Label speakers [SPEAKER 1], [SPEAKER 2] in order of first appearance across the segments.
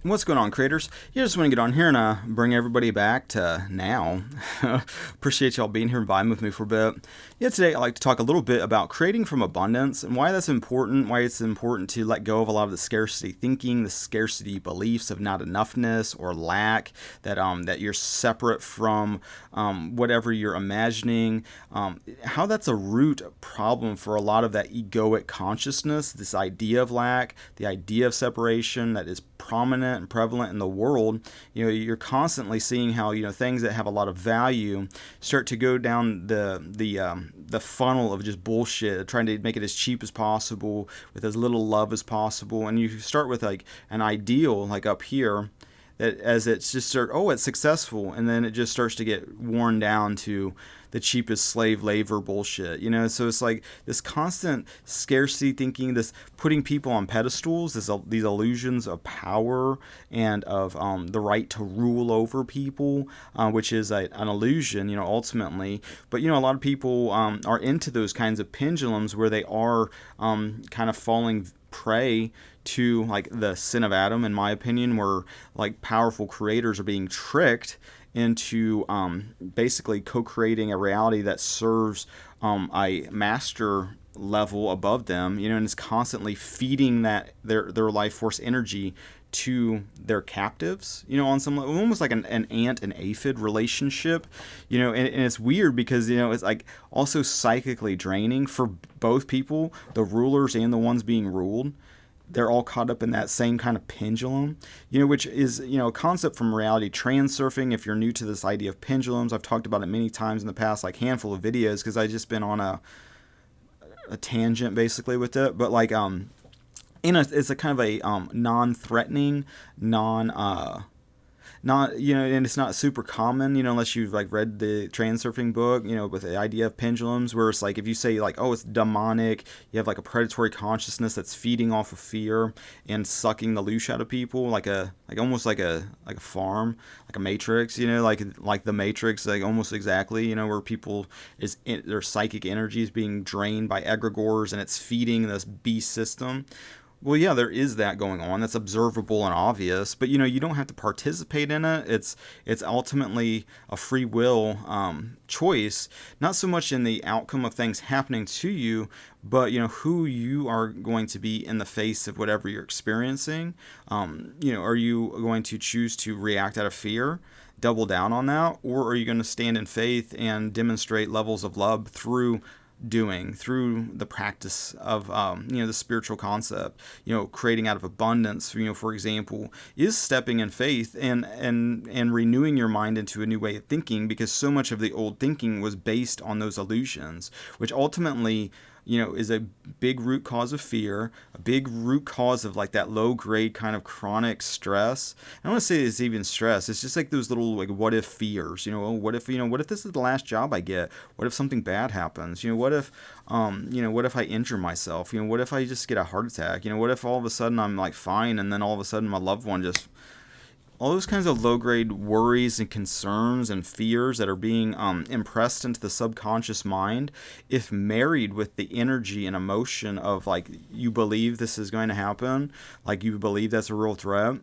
[SPEAKER 1] What's going on, creators? You just want to get on here and bring everybody back to now. Appreciate y'all being here and vibing with me for a bit. Yeah, today I'd like to talk a little bit about creating from abundance and why that's important, why it's important to let go of a lot of the scarcity thinking, the scarcity beliefs of not enoughness or lack, that you're separate from whatever you're imagining, how that's a root problem for a lot of that egoic consciousness, this idea of lack, the idea of separation that is prominent and prevalent in the world. You're constantly seeing how things that have a lot of value start to go down the funnel of just bullshit, trying to make it as cheap as possible with as little love as possible. And you start with like an ideal, like up here, that as it's just it's successful, and then it just starts to get worn down to the cheapest slave labor bullshit, so it's like this constant scarcity thinking, this putting people on pedestals, these illusions of power and of the right to rule over people, which is an illusion, ultimately. But a lot of people are into those kinds of pendulums where they are kind of falling prey to like the sin of Adam, in my opinion, where like powerful creators are being tricked into basically co-creating a reality that serves a master level above them, and is constantly feeding that their life force energy to their captives, on some level, almost like an ant and aphid relationship, and it's weird because, it's like also psychically draining for both people, the rulers and the ones being ruled. They're all caught up in that same kind of pendulum, which is, a concept from reality transurfing. If you're new to this idea of pendulums, I've talked about it many times in the past, like handful of videos, because I've just been on a tangent basically with it. But like, it's a kind of a non-threatening, and it's not super common, unless you've like read the transurfing book, with the idea of pendulums, where it's like if you say like, oh, it's demonic, you have like a predatory consciousness that's feeding off of fear and sucking the loosh out of people, like almost like a farm, like a matrix, like the matrix, like almost exactly, where people their psychic energy is being drained by egregores and it's feeding this beast system. Well, yeah, there is that going on. That's observable and obvious, but you don't have to participate in it. It's ultimately a free will choice, not so much in the outcome of things happening to you, but who you are going to be in the face of whatever you're experiencing. Are you going to choose to react out of fear, double down on that, or are you going to stand in faith and demonstrate levels of love through the practice of the spiritual concept, creating out of abundance, for example, is stepping in faith and renewing your mind into a new way of thinking, because so much of the old thinking was based on those illusions, which ultimately is a big root cause of fear, a big root cause of like that low grade kind of chronic stress. I don't want to say it's even stress. It's just like those little like what if fears, what if this is the last job I get? What if something bad happens? What if I injure myself? What if I just get a heart attack? What if all of a sudden I'm like fine and then all of a sudden my loved one just, all those kinds of low-grade worries and concerns and fears that are being impressed into the subconscious mind, if married with the energy and emotion of like you believe this is going to happen, like you believe that's a real threat,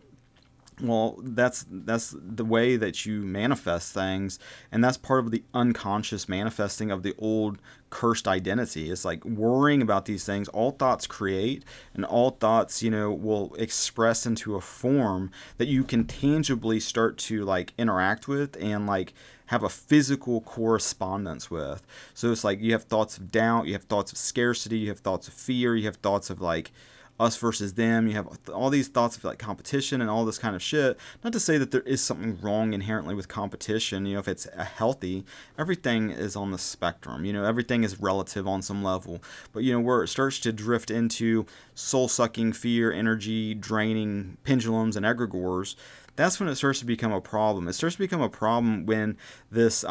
[SPEAKER 1] well, that's the way that you manifest things, and that's part of the unconscious manifesting of the old cursed identity. It's like worrying about these things. All thoughts create, and all thoughts, will express into a form that you can tangibly start to like interact with and like have a physical correspondence with. So it's like you have thoughts of doubt, you have thoughts of scarcity, you have thoughts of fear, you have thoughts of like us versus them, you have all these thoughts of like competition and all this kind of shit. Not to say that there is something wrong inherently with competition, if it's healthy. Everything is on the spectrum, everything is relative on some level. But where it starts to drift into soul-sucking fear, energy draining pendulums and egregores, that's when it starts to become a problem. It starts to become a problem when this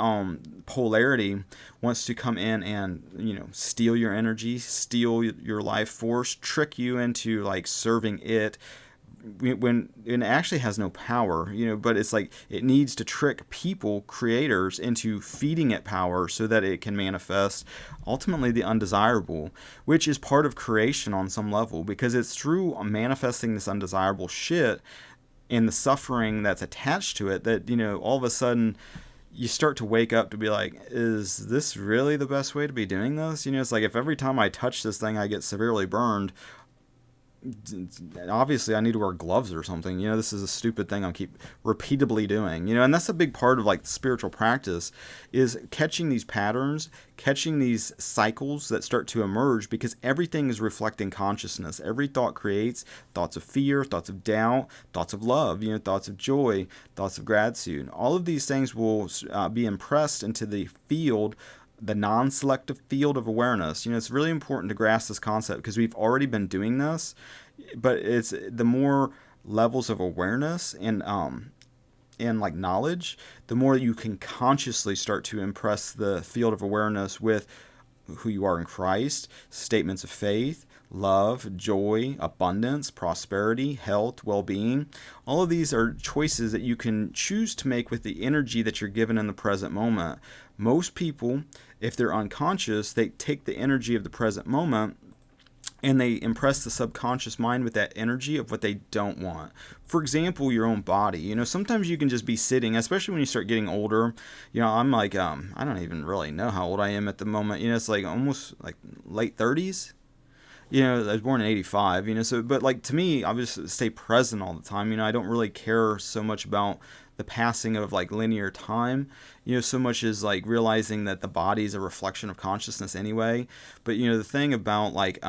[SPEAKER 1] polarity wants to come in and, steal your energy, steal your life force, trick you into like serving it, when it actually has no power, but it's like it needs to trick people, creators, into feeding it power so that it can manifest ultimately the undesirable, which is part of creation on some level, because it's through manifesting this undesirable shit and the suffering that's attached to it, that, all of a sudden you start to wake up to be like, is this really the best way to be doing this? It's like, if every time I touch this thing I get severely burned, obviously I need to wear gloves or something. This is a stupid thing I'll keep repeatedly doing. And that's a big part of like spiritual practice, is catching these patterns, catching these cycles that start to emerge, because everything is reflecting consciousness. Every thought creates thoughts of fear, thoughts of doubt, thoughts of love, thoughts of joy, thoughts of gratitude. All of these things will be impressed into the field, the non-selective field of awareness. It's really important to grasp this concept, because we've already been doing this, but it's the more levels of awareness and like knowledge, the more you can consciously start to impress the field of awareness with who you are in Christ, statements of faith, love, joy, abundance, prosperity, health, well-being. All of these are choices that you can choose to make with the energy that you're given in the present moment. Most people, if they're unconscious, they take the energy of the present moment and they impress the subconscious mind with that energy of what they don't want. For example, your own body. Sometimes you can just be sitting, especially when you start getting older. I'm like, I don't even really know how old I am at the moment. It's like almost like late 30s. I was born in 85, but like, to me, I just stay present all the time. I don't really care so much about the passing of like linear time, so much as like realizing that the body is a reflection of consciousness anyway. But, the thing about like,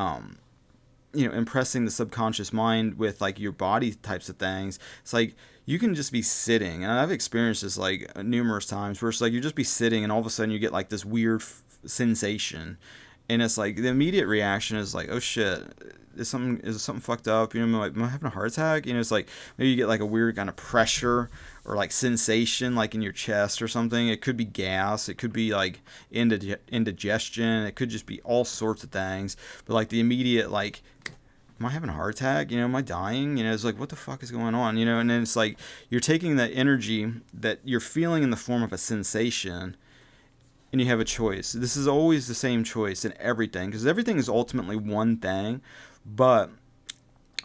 [SPEAKER 1] impressing the subconscious mind with like your body types of things, it's like, you can just be sitting, and I've experienced this like numerous times, where it's like you just be sitting and all of a sudden you get like this weird sensation. And it's like, the immediate reaction is like, oh shit, is something fucked up? Am I having a heart attack? It's like, maybe you get like a weird kind of pressure or like sensation like in your chest or something. It could be gas. It could be like indigestion. It could just be all sorts of things. But like the immediate like, am I having a heart attack? Am I dying? It's like, what the fuck is going on? And then it's like, you're taking that energy that you're feeling in the form of a sensation, and you have a choice. This is always the same choice in everything, because everything is ultimately one thing. But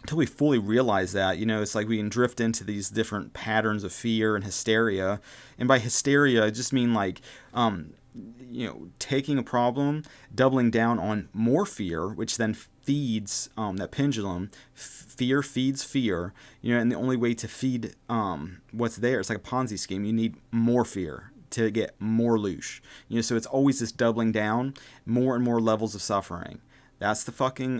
[SPEAKER 1] until we fully realize that, it's like we can drift into these different patterns of fear and hysteria. And by hysteria, I just mean like, taking a problem, doubling down on more fear, which then feeds that pendulum. Fear feeds fear, and the only way to feed what's there, it's like a Ponzi scheme. You need more fear to get more loosh. So it's always this doubling down, more and more levels of suffering. That's the fucking,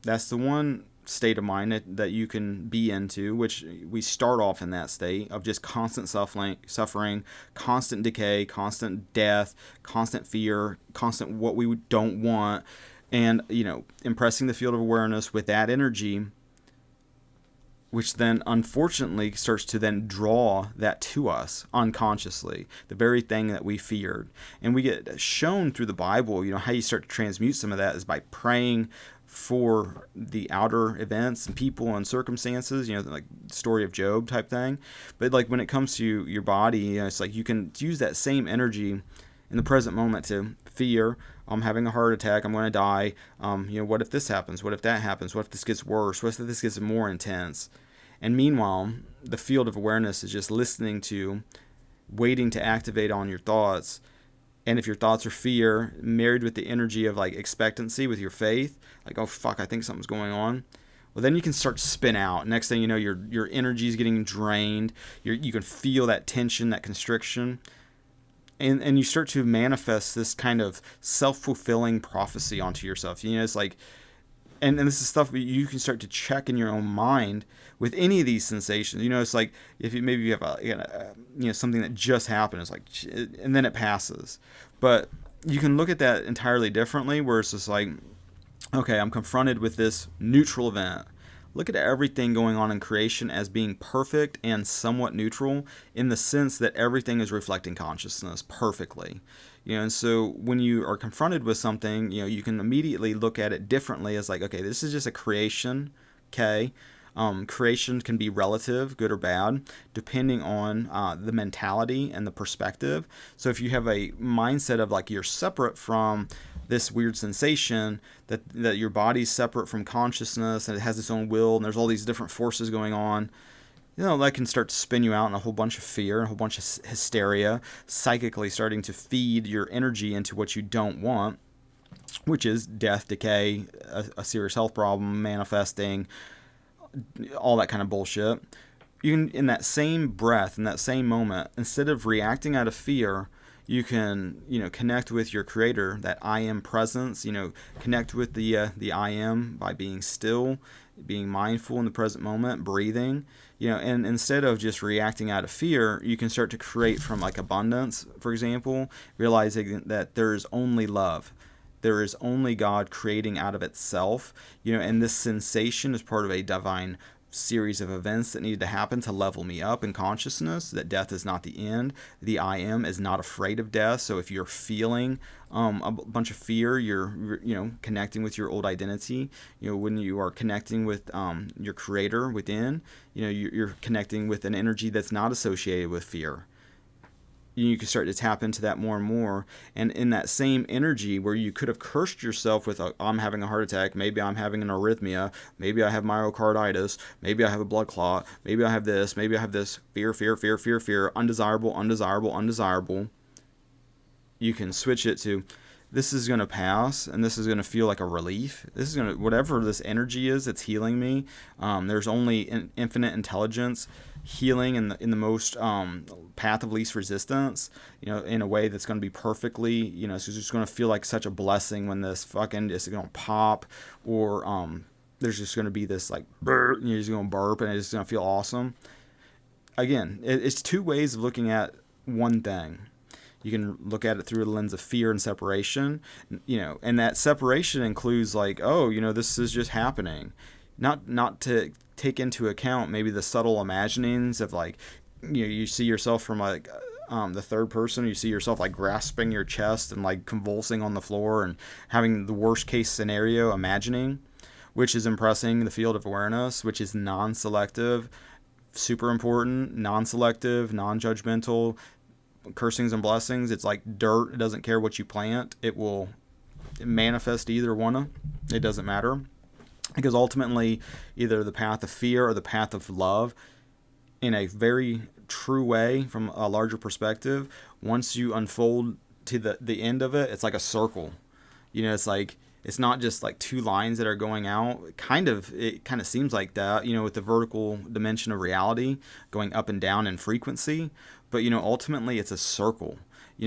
[SPEAKER 1] that's the one state of mind that you can be into, which we start off in that state of just constant suffering, constant decay, constant death, constant fear, constant what we don't want, and, impressing the field of awareness with that energy, which then unfortunately starts to then draw that to us unconsciously, the very thing that we feared. And we get shown through the Bible, how you start to transmute some of that is by praying for the outer events and people and circumstances, like story of Job type thing. But like when it comes to your body, it's like you can use that same energy in the present moment to fear. I'm having a heart attack. I'm going to die. What if this happens? What if that happens? What if this gets worse? What if this gets more intense? And meanwhile, the field of awareness is just listening to, waiting to activate on your thoughts. And if your thoughts are fear, married with the energy of like expectancy with your faith, like, oh fuck, I think something's going on. Well, then you can start to spin out. Next thing you know, your energy is getting drained. You can feel that tension, that constriction. And you start to manifest this kind of self-fulfilling prophecy onto yourself. It's like, and this is stuff you can start to check in your own mind with any of these sensations. It's like if maybe you have a something that just happened. It's like, and then it passes. But you can look at that entirely differently, where it's just like, okay, I'm confronted with this neutral event. Look at everything going on in creation as being perfect and somewhat neutral, in the sense that everything is reflecting consciousness perfectly. And so when you are confronted with something, you can immediately look at it differently as like, okay, this is just a creation, okay? Creation can be relative, good or bad, depending on the mentality and the perspective. So if you have a mindset of like you're separate from this weird sensation, that your body's separate from consciousness and it has its own will and there's all these different forces going on, that can start to spin you out in a whole bunch of fear, a whole bunch of hysteria, psychically starting to feed your energy into what you don't want, which is death, decay, a serious health problem, manifesting, all that kind of bullshit. You can, in that same breath, in that same moment, instead of reacting out of fear, you can, connect with your creator, that I am presence, connect with the I am by being still, being mindful in the present moment, breathing, and instead of just reacting out of fear, you can start to create from like abundance, for example, realizing that there is only love. There is only God creating out of itself, and this sensation is part of a divine series of events that needed to happen to level me up in consciousness, that death is not the end. The I am is not afraid of death. So if you're feeling a bunch of fear, you're connecting with your old identity. When you are connecting with your creator within, you're connecting with an energy that's not associated with fear. You can start to tap into that more and more, and in that same energy where you could have cursed yourself with I'm having a heart attack, maybe I'm having an arrhythmia, maybe I have myocarditis, maybe I have a blood clot, maybe I have this, fear, undesirable, you can switch it to this is going to pass, and this is going to feel like a relief. This is going to, whatever this energy is that's healing me, there's only an infinite intelligence healing in the most path of least resistance, in a way that's going to be perfectly, so it's just going to feel like such a blessing when this fucking is going to pop, or there's just going to be this like burp, you're just going to burp, and it's going to feel awesome. Again, it's two ways of looking at one thing. You can look at it through the lens of fear and separation, and that separation includes like, this is just happening. Not to take into account maybe the subtle imaginings of like, you see yourself from like the third person, you see yourself like grasping your chest and like convulsing on the floor and having the worst case scenario imagining, which is impressing the field of awareness, which is non-selective, super important, non-selective, non-judgmental. Cursings and blessings, it's like dirt. It doesn't care what you plant. It will manifest either one. It doesn't matter, because ultimately either the path of fear or the path of love, in a very true way from a larger perspective, once you unfold to the end of it, it's like a circle. It's like, it's not just like two lines that are going out. It kind of seems like that, with the vertical dimension of reality going up and down in frequency. But, ultimately it's a circle.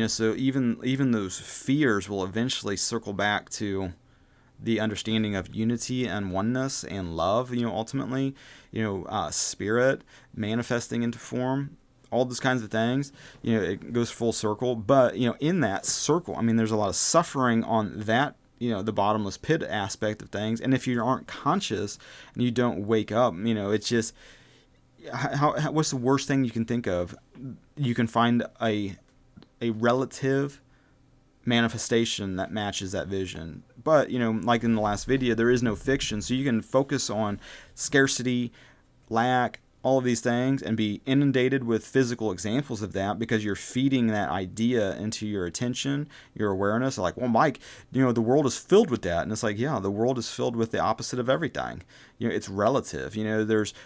[SPEAKER 1] So even those fears will eventually circle back to the understanding of unity and oneness and love, ultimately, spirit manifesting into form, all those kinds of things, it goes full circle. But, in that circle, there's a lot of suffering on that, the bottomless pit aspect of things. And if you aren't conscious and you don't wake up, it's just, what's the worst thing you can think of? You can find a relative manifestation that matches that vision. But, like in the last video, there is no fiction. So you can focus on scarcity, lack, all of these things, and be inundated with physical examples of that, because you're feeding that idea into your attention, your awareness. Like, well, Mike, the world is filled with that. And it's like, yeah, the world is filled with the opposite of everything. It's relative.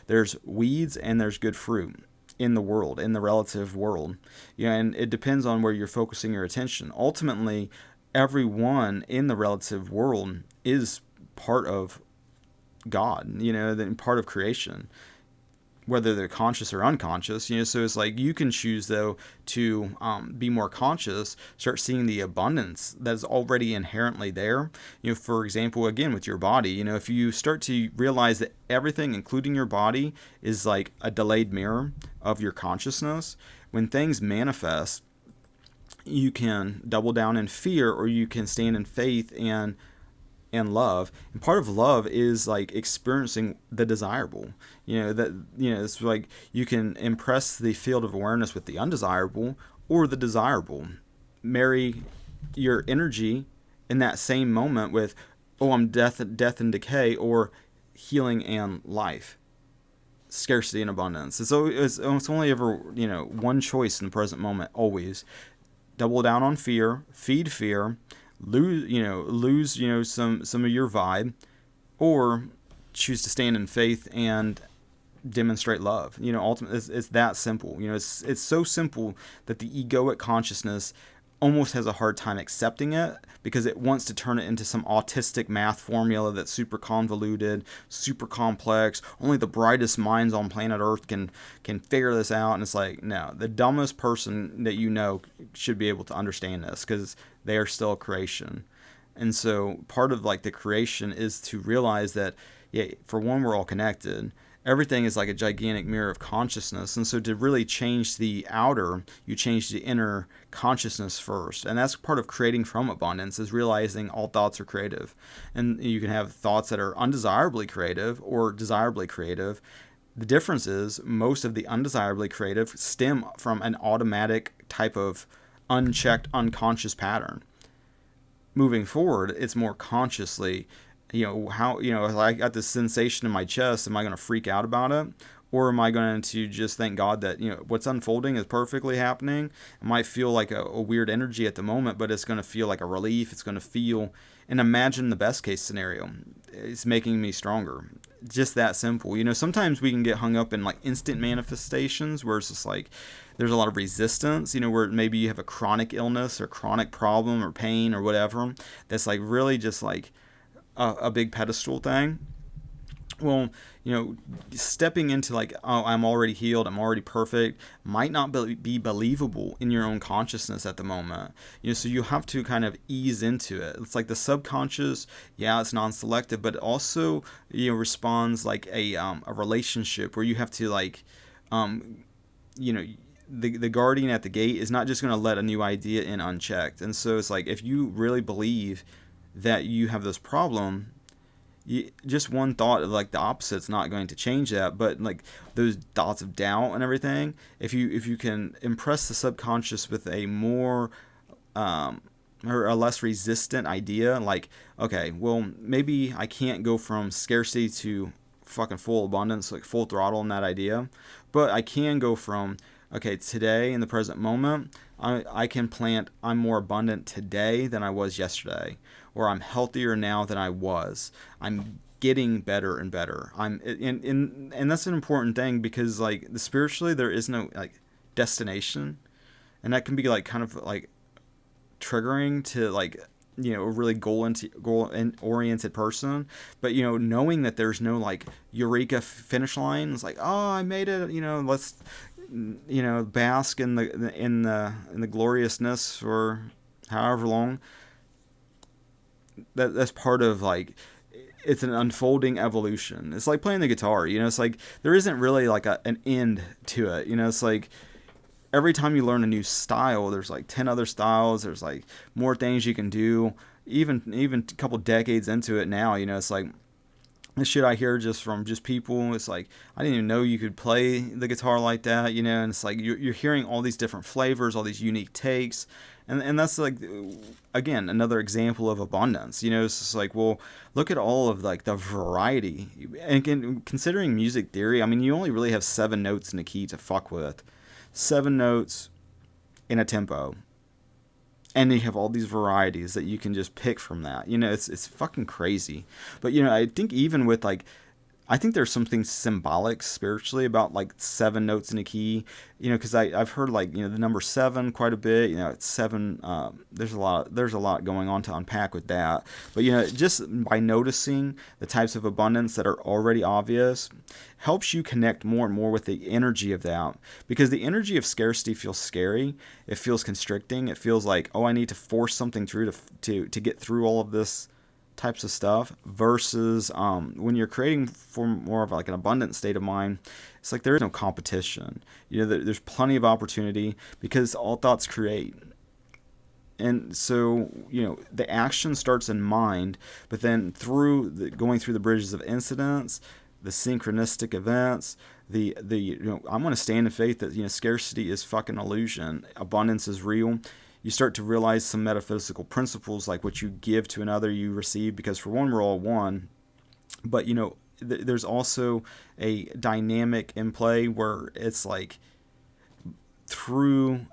[SPEAKER 1] There's weeds and there's good fruit in the world, in the relative world. And it depends on where you're focusing your attention. Ultimately, everyone in the relative world is part of God, part of creation, whether they're conscious or unconscious, so it's like you can choose, though, to be more conscious, start seeing the abundance that is already inherently there. For example, again, with your body, if you start to realize that everything, including your body, is like a delayed mirror of your consciousness, when things manifest, you can double down in fear, or you can stand in faith and love. And part of love is like experiencing the desirable. It's like you can impress the field of awareness with the undesirable or the desirable. Marry your energy in that same moment with, I'm death and decay, or healing and life, scarcity and abundance. It's only ever one choice in the present moment. Always double down on fear, feed fear, lose some of your vibe, or choose to stand in faith and demonstrate love. Ultimately, it's that simple. It's so simple that the egoic consciousness almost has a hard time accepting it, because it wants to turn it into some autistic math formula that's super convoluted, super complex. Only the brightest minds on planet Earth can figure this out. And it's like, no, the dumbest person that should be able to understand this, because they are still a creation. And so part of like the creation is to realize that, yeah, for one, we're all connected. Everything is like a gigantic mirror of consciousness. And so to really change the outer, you change the inner consciousness first. And that's part of creating from abundance, is realizing all thoughts are creative. And you can have thoughts that are undesirably creative or desirably creative. The difference is most of the undesirably creative stem from an automatic type of unchecked unconscious pattern. Moving forward, it's more consciously, I got this sensation in my chest. Am I going to freak out about it? Or am I going to just thank God that, what's unfolding is perfectly happening? It might feel like a weird energy at the moment, but it's going to feel like a relief. It's going to feel, and imagine the best case scenario. It's making me stronger. Just that simple. Sometimes we can get hung up in like instant manifestations where it's just like, there's a lot of resistance, where maybe you have a chronic illness or chronic problem or pain or whatever. That's like really just like a big pedestal thing. Well, stepping into like, oh, I'm already healed, I'm already perfect, might not be believable in your own consciousness at the moment. So you have to kind of ease into it. It's like the subconscious, yeah, it's non-selective, but it also, responds like a relationship where you have to like, the guardian at the gate is not just going to let a new idea in unchecked. And so it's like, if you really believe that you have this problem, just one thought of like the opposite's not going to change that. But like those thoughts of doubt and everything, if you can impress the subconscious with a more or a less resistant idea, like, okay, well, maybe I can't go from scarcity to fucking full abundance, like full throttle in that idea, but I can go from, okay, today in the present moment, I can plant, I'm more abundant today than I was yesterday, or I'm healthier now than I was. I'm getting better and better. And that's an important thing, because like spiritually there is no like destination, and that can be like kind of like triggering to like, a really goal oriented person. But knowing that there's no like eureka finish line, it's like, oh, I made it, let's bask in the gloriousness for however long. That's part of like, it's an unfolding evolution. It's like playing the guitar, it's like there isn't really like an end to it. It's like every time you learn a new style, there's like 10 other styles. There's like more things you can do. Even a couple decades into it now, it's like the shit I hear just from people. It's like, I didn't even know you could play the guitar like that, and it's like you're hearing all these different flavors, all these unique takes. And that's like, again, another example of abundance. It's just like, well, look at all of like the variety. And considering music theory, I mean, you only really have 7 notes in a key to fuck with. 7 notes in a tempo. And you have all these varieties that you can just pick from that. It's fucking crazy. But, I think even with like, I think there's something symbolic spiritually about like 7 notes in a key, because I've heard like, the number 7 quite a bit, it's 7, there's a lot going on to unpack with that. But, just by noticing the types of abundance that are already obvious helps you connect more and more with the energy of that, because the energy of scarcity feels scary. It feels constricting. It feels like, oh, I need to force something through to get through all of this types of stuff, versus when you're creating for more of like an abundant state of mind, it's like there is no competition. There's plenty of opportunity, because all thoughts create. And so, the action starts in mind, but then going through the bridges of incidents, the synchronistic events, I'm going to stand in faith that, scarcity is fucking illusion. Abundance is real. You start to realize some metaphysical principles, like what you give to another, you receive, because for one, we're all one. But, there's also a dynamic in play where it's like through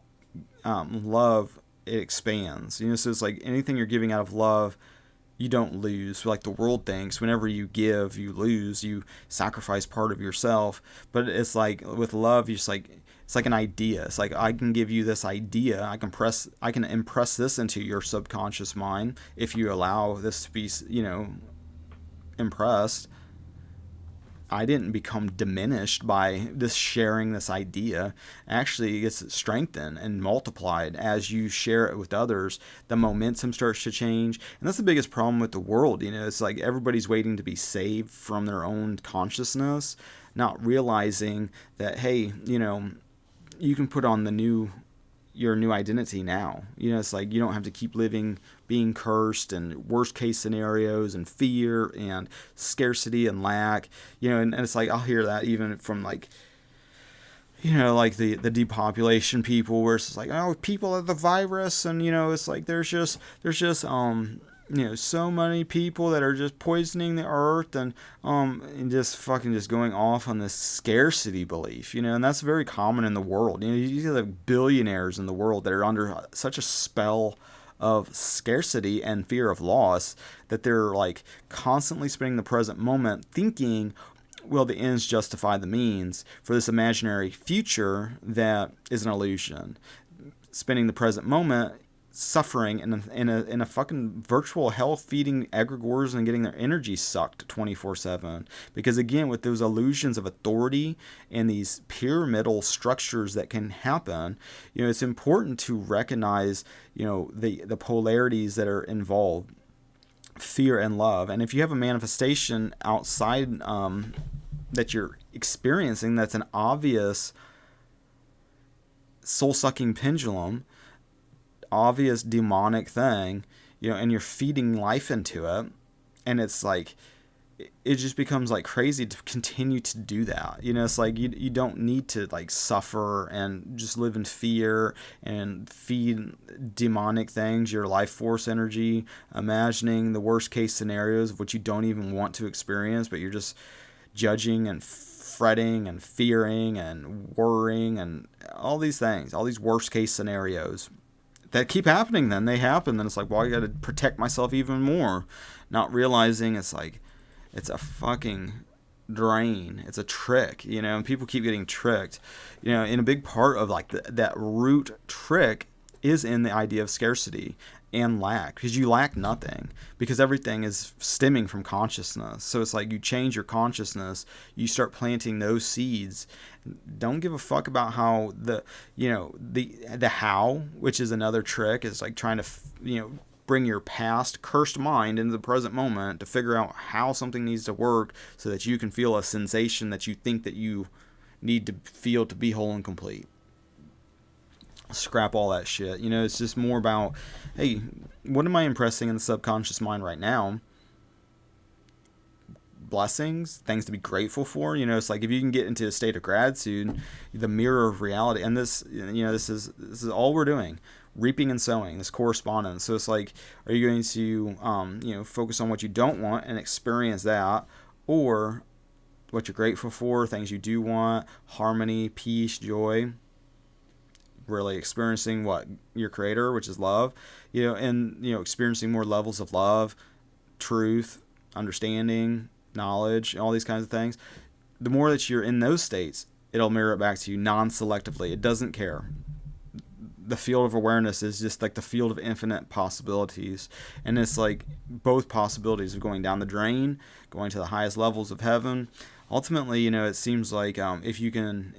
[SPEAKER 1] love, it expands. So it's like anything you're giving out of love you don't lose like the world thinks. Whenever you give, you lose. You sacrifice part of yourself. But it's like with love, you just like, it's like an idea. It's like, I can give you this idea. I can impress this into your subconscious mind if you allow this to be, impressed. I didn't become diminished by this sharing this idea. Actually, it gets strengthened and multiplied as you share it with others. The momentum starts to change. And that's the biggest problem with the world. It's like everybody's waiting to be saved from their own consciousness, not realizing that, hey, you can put on your new identity now. It's like you don't have to keep living being cursed and worst case scenarios and fear and scarcity and lack. And it's like I'll hear that even from like like the depopulation people, where it's like, oh, people are the virus, and it's like there's just so many people that are just poisoning the earth, and just fucking just going off on this scarcity belief, and that's very common in the world. You have billionaires in the world that are under such a spell of scarcity and fear of loss that they're like constantly spending the present moment thinking, well, the ends justify the means for this imaginary future that is an illusion. Spending the present moment suffering in a fucking virtual hell, feeding egregores and getting their energy sucked 24/7. Because again, with those illusions of authority and these pyramidal structures that can happen, it's important to recognize the polarities that are involved, fear and love. And if you have a manifestation outside that you're experiencing that's an obvious soul-sucking pendulum, obvious demonic thing, and you're feeding life into it, and it's like it just becomes like crazy to continue to do that. It's like you don't need to like suffer and just live in fear and feed demonic things, your life force energy, imagining the worst case scenarios of what you don't even want to experience, but you're just judging and fretting and fearing and worrying and all these things, all these worst case scenarios that keep happening. Then they happen. Then it's like, well, I got to protect myself even more. Not realizing it's like, it's a fucking drain. It's a trick, and people keep getting tricked, and a big part of like that root trick is in the idea of scarcity and lack, because you lack nothing, because everything is stemming from consciousness. So it's like you change your consciousness, you start planting those seeds. Don't give a fuck about how the how, which is another trick, is like trying to bring your past cursed mind into the present moment to figure out how something needs to work so that you can feel a sensation that you think that you need to feel to be whole and complete. Scrap all that shit. It's just more about, hey, what am I impressing in the subconscious mind right now? Blessings, things to be grateful for. It's like if you can get into a state of gratitude, the mirror of reality, and this is all we're doing, reaping and sowing, this correspondence. So it's like, are you going to focus on what you don't want and experience that, or what you're grateful for, things you do want, harmony, peace, joy, really experiencing what your creator, which is love, and experiencing more levels of love, truth, understanding, knowledge, all these kinds of things. The more that you're in those states, it'll mirror it back to you non-selectively. It doesn't care. The field of awareness is just like the field of infinite possibilities, and it's like both possibilities of going down the drain, going to the highest levels of heaven. Ultimately, it seems like if you can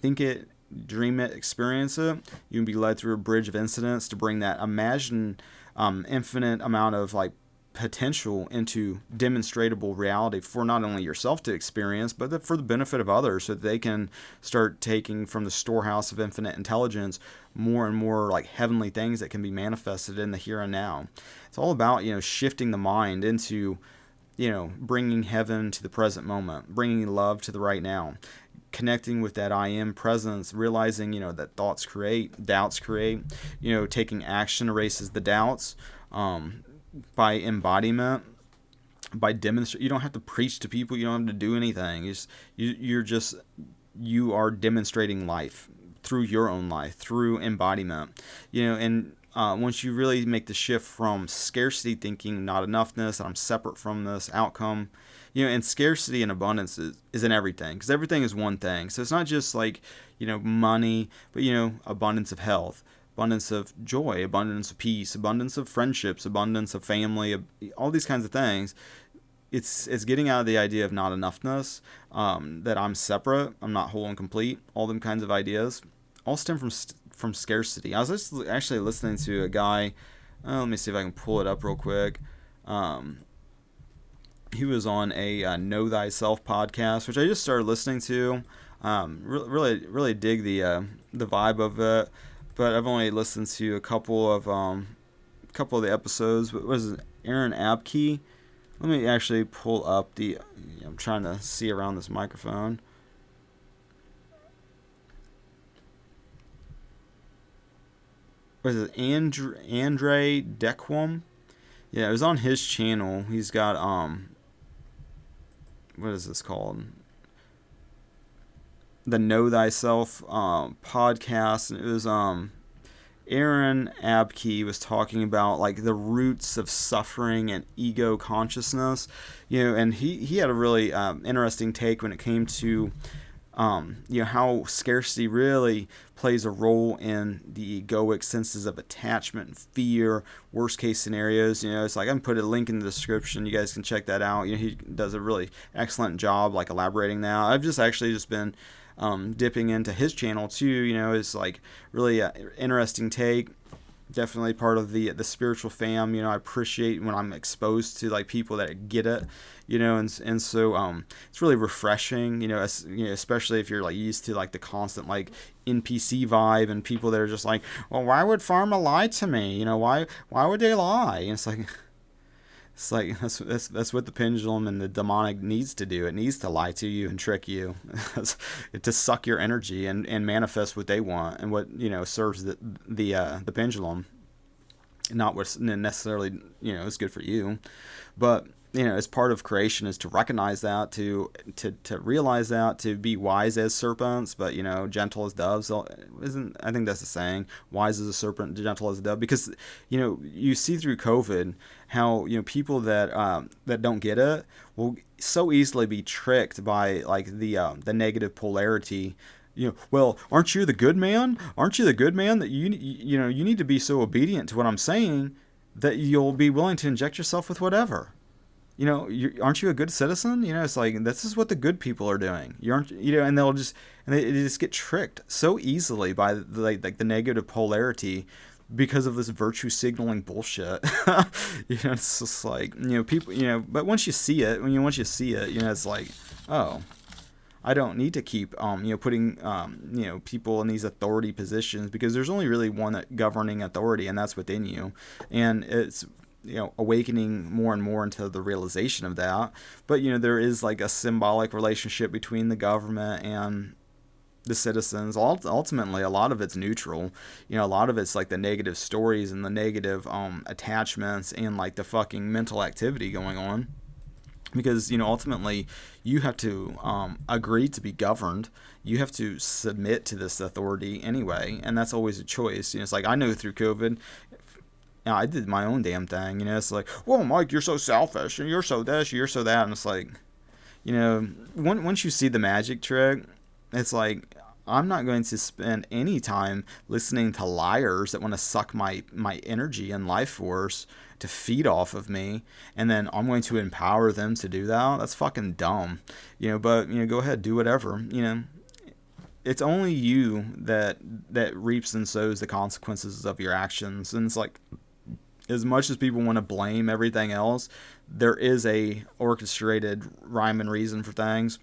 [SPEAKER 1] think it, dream it, experience it, you can be led through a bridge of incidents to bring that imagined infinite amount of like potential into demonstrable reality for not only yourself to experience, but for the benefit of others, so that they can start taking from the storehouse of infinite intelligence more and more like heavenly things that can be manifested in the here and now. It's all about shifting the mind into bringing heaven to the present moment, bringing love to the right now, connecting with that I am presence, realizing that thoughts create, doubts create, taking action erases the doubts, by embodiment, by demonstrate. You don't have to preach to people, you don't have to do anything. You are demonstrating life through your own life, through embodiment, and once you really make the shift from scarcity thinking, not enoughness, that I'm separate from this outcome, and scarcity and abundance is in everything, because everything is one thing. So it's not just like, money, but, abundance of health, abundance of joy, abundance of peace, abundance of friendships, abundance of family, all these kinds of things. It's getting out of the idea of not enoughness, that I'm separate, I'm not whole and complete. All them kinds of ideas all stem from scarcity. I was just actually listening to a guy. Let me see if I can pull it up real quick. He was on a Know Thyself podcast, which I just started listening to. Really dig the vibe of it, but I've only listened to a couple of the episodes. What was it? Aaron Abke. Let me actually pull up the. I'm trying to see around this microphone. What is it? Andre Dequam? Yeah, it was on his channel. He's got what is this called? The Know Thyself podcast. And it was Aaron Abke was talking about like the roots of suffering and ego consciousness, and he had a really interesting take when it came to how scarcity really plays a role in the egoic senses of attachment and fear, worst case scenarios. It's like I'm put a link in the description. You guys can check that out. He does a really excellent job like elaborating that. I've just been dipping into his channel too. It's like really interesting take. Definitely part of the spiritual fam. I appreciate when I'm exposed to like people that get it, and so it's really refreshing, especially if you're like used to like the constant like NPC vibe and people that are just like, well, why would pharma lie to me? Why would they lie? And it's like that's what the pendulum and the demonic needs to do. It needs to lie to you and trick you to suck your energy and manifest what they want and what serves the pendulum, not what's necessarily is good for you. But as part of creation is to recognize that, to realize that, to be wise as serpents, but gentle as doves. I think that's the saying, wise as a serpent, gentle as a dove, because you see through COVID how people that don't get it will so easily be tricked by like the negative polarity. Well, aren't you the good man? Aren't you the good man that you need to be so obedient to what I'm saying that you'll be willing to inject yourself with whatever. Aren't you a good citizen? It's like, this is what the good people are doing. You aren't, and they just get tricked so easily by the negative polarity because of this virtue signaling bullshit. It's just like, people, but once you see it, it's like, oh, I don't need to keep, putting, people in these authority positions, because there's only really one governing authority, and that's within you. And it's, awakening more and more into the realization of that. But, there is like a symbolic relationship between the government and the citizens. Ultimately, a lot of it's neutral. A lot of it's like the negative stories and the negative attachments and like the fucking mental activity going on. Because, ultimately, you have to agree to be governed. You have to submit to this authority anyway. And that's always a choice. It's like, I know through COVID, I did my own damn thing. It's like, whoa, Mike, you're so selfish, and you're so this, you're so that. And it's like, once you see the magic trick, it's like, I'm not going to spend any time listening to liars that want to suck my energy and life force to feed off of me, and then I'm going to empower them to do that. That's fucking dumb. But go ahead, do whatever. It's only you that reaps and sows the consequences of your actions. And it's like, as much as people want to blame everything else, there is a orchestrated rhyme and reason for things.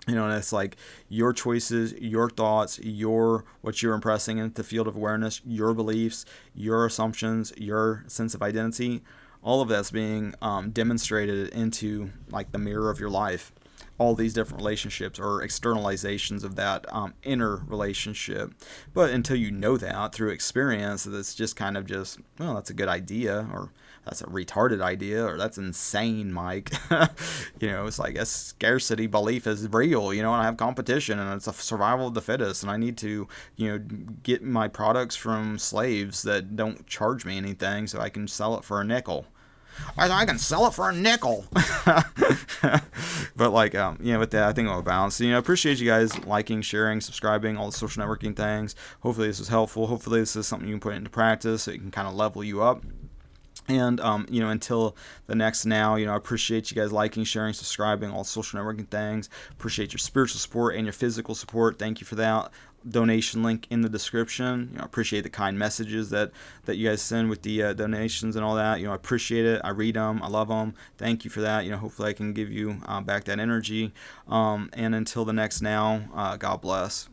[SPEAKER 1] And it's like your choices, your thoughts, what you're impressing into the field of awareness, your beliefs, your assumptions, your sense of identity, all of that's being demonstrated into like the mirror of your life. all these different relationships or externalizations of that inner relationship. But until you know that through experience, that's just kind of just, well, that's a good idea, or that's a retarded idea, or that's insane, Mike. It's like a scarcity belief is real, and I have competition, and it's a survival of the fittest, and I need to, get my products from slaves that don't charge me anything so I can sell it for a nickel. I can sell it for a nickel. But with that, I think it'll balance. Appreciate you guys liking, sharing, subscribing, all the social networking things. Hopefully this was helpful. Hopefully this is something you can put into practice so it can kind of level you up. And, until the next now, I appreciate you guys liking, sharing, subscribing, all social networking things. Appreciate your spiritual support and your physical support. Thank you for that. Donation link in the description. Appreciate the kind messages that you guys send with the donations and all that. I appreciate it. I read them. I love them. Thank you for that. Hopefully I can give you back that energy. And until the next now, God bless.